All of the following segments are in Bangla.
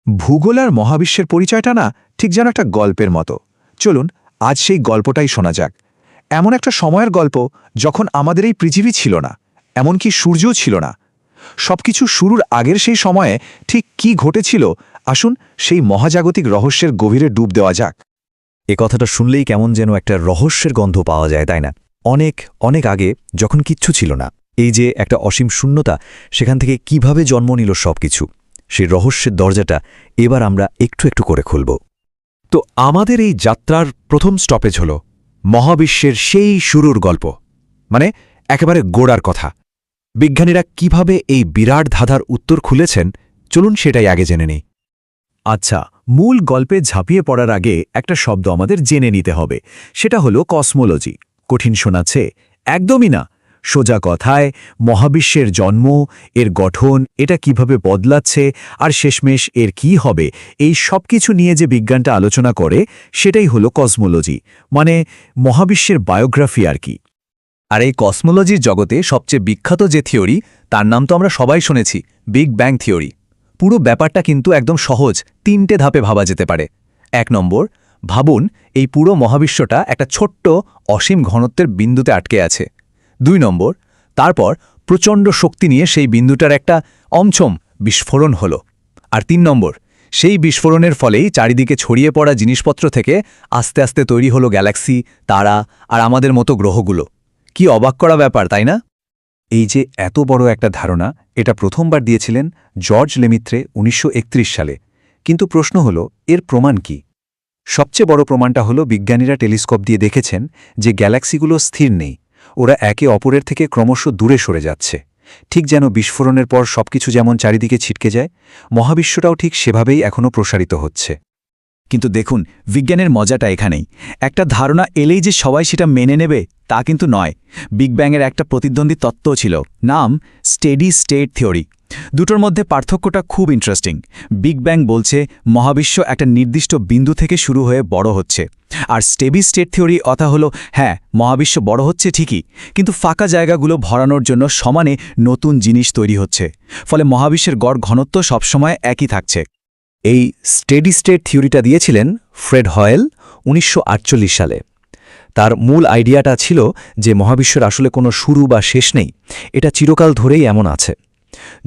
ভূগোল আর মহাবিশ্বের পরিচয়টা না ঠিক যেন একটা গল্পের মতো। চলুন আজ সেই গল্পটাই শোনা যাক। এমন একটা সময়ের গল্প যখন আমাদের এই পৃথিবী ছিল না, এমনকি সূর্যও ছিল না। সবকিছু শুরুর আগের সেই সময়ে ঠিক কি ঘটেছিল, আসুন সেই মহাজাগতিক রহস্যের গভীরে ডুব দেওয়া যাক। এ কথাটা শুনলেই কেমন যেন একটা রহস্যের গন্ধ পাওয়া যায়, তাই না? অনেক অনেক আগে, যখন কিচ্ছু ছিল না, এই যে একটা অসীম শূন্যতা, সেখান থেকে কিভাবে জন্ম নিল সবকিছু, সেই রহস্যের দরজাটা এবার আমরা একটু একটু করে খুলব। তো আমাদের এই যাত্রার প্রথম স্টপেজ হল মহাবিশ্বের সেই শুরুর গল্প, মানে একেবারে গোড়ার কথা। বিজ্ঞানীরা কিভাবে এই বিরাট ধাঁধার উত্তর খুলেছেন, চলুন সেটাই আগে জেনে নেই। আচ্ছা, মূল গল্পে ঝাঁপিয়ে পড়ার আগে একটা শব্দ আমাদের জেনে নিতে হবে, সেটা হলো কসমোলজি। কঠিন শোনাচ্ছে? একদমই না। সোজা কথায় মহাবিশ্বের জন্ম, এর গঠন, এটা কিভাবে বদলাচ্ছে আর শেষমেশ এর কি হবে, এই সব কিছু নিয়ে যে বিজ্ঞানটা আলোচনা করে সেটাই হলো কসমোলজি, মানে মহাবিশ্বের বায়োগ্রাফি আর কি। আর এই কসমোলজির জগতে সবচেয়ে বিখ্যাত যে থিওরি, তার নাম তো আমরা সবাই শুনেছি, বিগ ব্যাং থিওরি। পুরো ব্যাপারটা কিন্তু একদম সহজ, 3টে ধাপে ভাবা যেতে পারে। 1 নম্বর, ভাবুন এই পুরো মহাবিশ্বটা একটা ছোট্ট অসীম ঘনত্বের বিন্দুতে আটকে আছে। 2 নম্বর, তারপর প্রচণ্ড শক্তি নিয়ে সেই বিন্দুটার একটা অমছম বিস্ফোরণ হলো। আর 3 নম্বর, সেই বিস্ফোরণের ফলেই চারিদিকে ছড়িয়ে পড়া জিনিসপত্র থেকে আস্তে আস্তে তৈরি হলো গ্যালাক্সি, তারা আর আমাদের মতো গ্রহগুলো। কি অবাক করা ব্যাপার, তাই না? এই যে এত বড় একটা ধারণা, এটা প্রথমবার দিয়েছিলেন জর্জ লেমিত্রে 1931 সালে। কিন্তু প্রশ্ন হলো, এর প্রমাণ কি? সবচেয়ে বড় প্রমাণটা হলো বিজ্ঞানীরা টেলিস্কোপ দিয়ে দেখেছেন যে গ্যালাক্সিগুলো স্থির নেই, ওরা একে অপরের থেকে ক্রমশ দূরে সরে যাচ্ছে। ঠিক যেন বিস্ফোরণের পর সবকিছু যেমন চারিদিকে ছিটকে যায়, মহাবিশ্বটাও ঠিক সেভাবেই এখনও প্রসারিত হচ্ছে। কিন্তু দেখুন, বিজ্ঞানের মজাটা এখানেই। একটা ধারণা এলেই যে সবাই সেটা মেনে নেবে, তা কিন্তু নয়। বিগ ব্যাংয়ের একটা প্রতিদ্বন্দ্বী তত্ত্ব ছিল, নাম স্টেডি স্টেট থিওরি। দুটোর মধ্যে পার্থক্যটা খুব ইন্টারেস্টিং। বিগ ব্যাং বলছে মহাবিশ্ব একটা নির্দিষ্ট বিন্দু থেকে শুরু হয়ে বড় হচ্ছে, আর স্টেডি স্টেট থিওরি কথা হলো, হ্যাঁ মহাবিশ্ব বড় হচ্ছে ঠিকই, কিন্তু ফাঁকা জায়গাগুলো ভরানোর জন্য সমানে নতুন জিনিস তৈরি হচ্ছে, ফলে মহাবিশ্বের গড় ঘনত্ব সবসময় একই থাকছে। এই স্টেডি স্টেট থিওরিটা দিয়েছিলেন ফ্রেড হয়েল 1948 সালে। তার মূল আইডিয়াটা ছিল যে মহাবিশ্বের আসলে কোনো শুরু বা শেষ নেই, এটা চিরকাল ধরেই এমন আছে।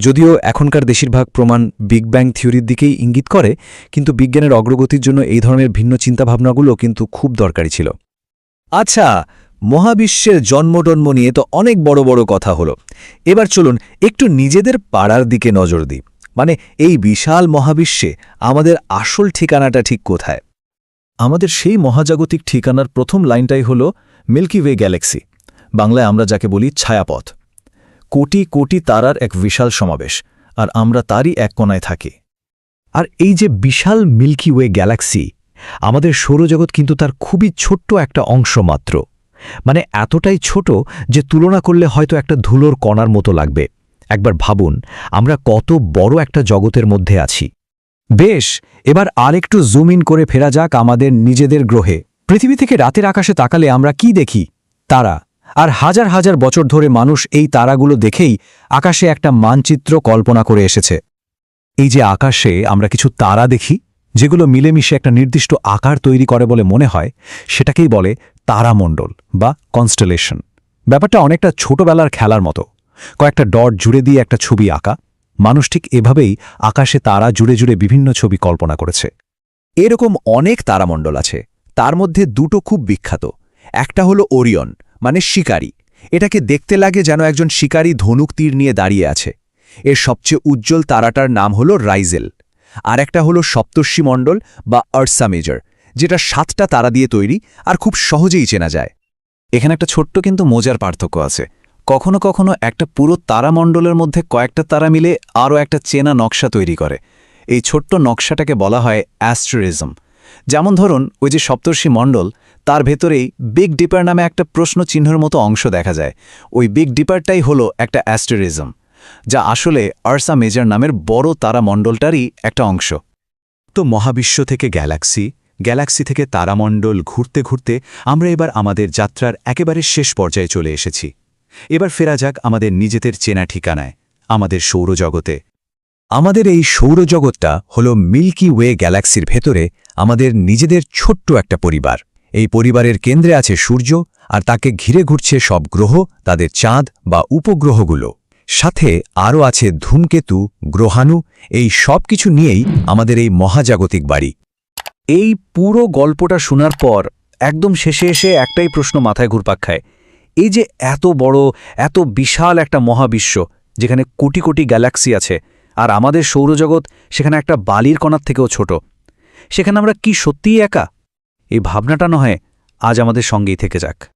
যদিও এখনকার বেশিরভাগ প্রমাণ বিগ ব্যাং থিওরির দিকেই ইঙ্গিত করে, কিন্তু বিজ্ঞানের অগ্রগতির জন্য এই ধরনের ভিন্ন চিন্তাভাবনাগুলো কিন্তু খুব দরকারি ছিল। আচ্ছা, মহাবিশ্বের জন্মটন্ম নিয়ে তো অনেক বড় বড় কথা হলো। এবার চলুন একটু নিজেদের পাড়ার দিকে নজর দিই, মানে এই বিশাল মহাবিশ্বে আমাদের আসল ঠিকানাটা ঠিক কোথায়? আমাদের সেই মহাজাগতিক ঠিকানার প্রথম লাইনটাই হল মিল্কি ওয়ে গ্যালাক্সি, বাংলায় আমরা যাকে বলি ছায়াপথ। কোটি কোটি তারার এক বিশাল সমাবেশ, আর আমরা তারই এক কোণায় থাকি। আর এই যে বিশাল মিল্কি ওয়ে গ্যালাক্সি, আমাদের সৌরজগৎ কিন্তু তার খুবই ছোট্ট একটা অংশ মাত্র। মানে এতটাই ছোট যে তুলনা করলে হয়তো একটা ধুলোর কণার মতো লাগবে। একবার ভাবুন, আমরা কত বড় একটা জগতের মধ্যে আছি। বেশ, এবার আরেকটু জুম ইন করে ফেরা যাক আমাদের নিজেদের গ্রহে। পৃথিবী থেকে রাতের আকাশে তাকালে আমরা কি দেখি? তারা। আর হাজার হাজার বছর ধরে মানুষ এই তারাগুলো দেখেই আকাশে একটা মানচিত্র কল্পনা করে এসেছে। এই যে আকাশে আমরা কিছু তারা দেখি, যেগুলো মিলেমিশে একটা নির্দিষ্ট আকার তৈরি করে বলে মনে হয়, সেটাকেই বলে তারামণ্ডল বা কনস্টেলেশন। ব্যাপারটা অনেকটা ছোটবেলার খেলার মতো, কয়েকটা ডট জুড়ে দিয়ে একটা ছবি আঁকা। মানুষ ঠিক এভাবেই আকাশে তারা জুড়ে জুড়ে বিভিন্ন ছবি কল্পনা করেছে। এরকম অনেক তারামণ্ডল আছে, তার মধ্যে দুটো খুব বিখ্যাত। একটা হলো ওরিয়ন, মানে শিকারী। এটাকে দেখতে লাগে যেন একজন শিকারী ধনুক তীর নিয়ে দাঁড়িয়ে আছে। এর সবচেয়ে উজ্জ্বল তারাটার নাম হলো রাইজেল। আর একটা হলো সপ্তর্ষি মণ্ডল বা আর্সা মেজর, যেটা 7টা তারা দিয়ে তৈরি আর খুব সহজেই চেনা যায়। এখানে একটা ছোট্ট কিন্তু মজার পার্থক্য আছে। কখনো কখনো একটা পুরো তারামণ্ডলের মধ্যে কয়েকটা তারা মিলে আরও একটা চেনা নকশা তৈরি করে। এই ছোট্ট নকশাটাকে বলা হয় অ্যাস্টেরিজম। যেমন ধরুন, ওই যে সপ্তর্ষি মণ্ডল, তার ভেতরেই বিগ ডিপার নামে একটা প্রশ্ন চিহ্নের মতো অংশ দেখা যায়। ওই বিগ ডিপারটাই হলো একটা অ্যাস্টেরিজম, যা আসলে আর্সা মেজর নামের বড় তারামণ্ডলটারই একটা অংশ। তো মহাবিশ্ব থেকে গ্যালাক্সি, গ্যালাক্সি থেকে তারামণ্ডল ঘুরতে ঘুরতে আমরা এবার আমাদের যাত্রার একেবারে শেষ পর্যায়ে চলে এসেছি। এবার ফেরা যাক আমাদের নিজেদের চেনা ঠিকানায়, আমাদের সৌরজগতে। আমাদের এই সৌরজগৎটা হল মিল্কি ওয়ে গ্যালাক্সির ভেতরে আমাদের নিজেদের ছোট্ট একটা পরিবার। এই পরিবারের কেন্দ্রে আছে সূর্য, আর তাকে ঘিরে ঘুরছে সব গ্রহ, তাদের চাঁদ বা উপগ্রহগুলো। সাথে আরও আছে ধূমকেতু, গ্রহাণু, এই সব কিছু নিয়েই আমাদের এই মহাজাগতিক বাড়ি। এই পুরো গল্পটা শোনার পর একদম শেষে এসে একটাই প্রশ্ন মাথায় ঘুরপাক খায়। এই যে এত বড়, এত বিশাল একটা মহাবিশ্ব, যেখানে কোটি কোটি গ্যালাক্সি আছে, আর আমাদের সৌরজগৎ সেখানে একটা বালির কণার থেকেও ছোট, সেখানে আমরা কি সত্যিই একা? এই ভাবনাটা নয় আজ আমাদের সঙ্গেই থেকে যাক।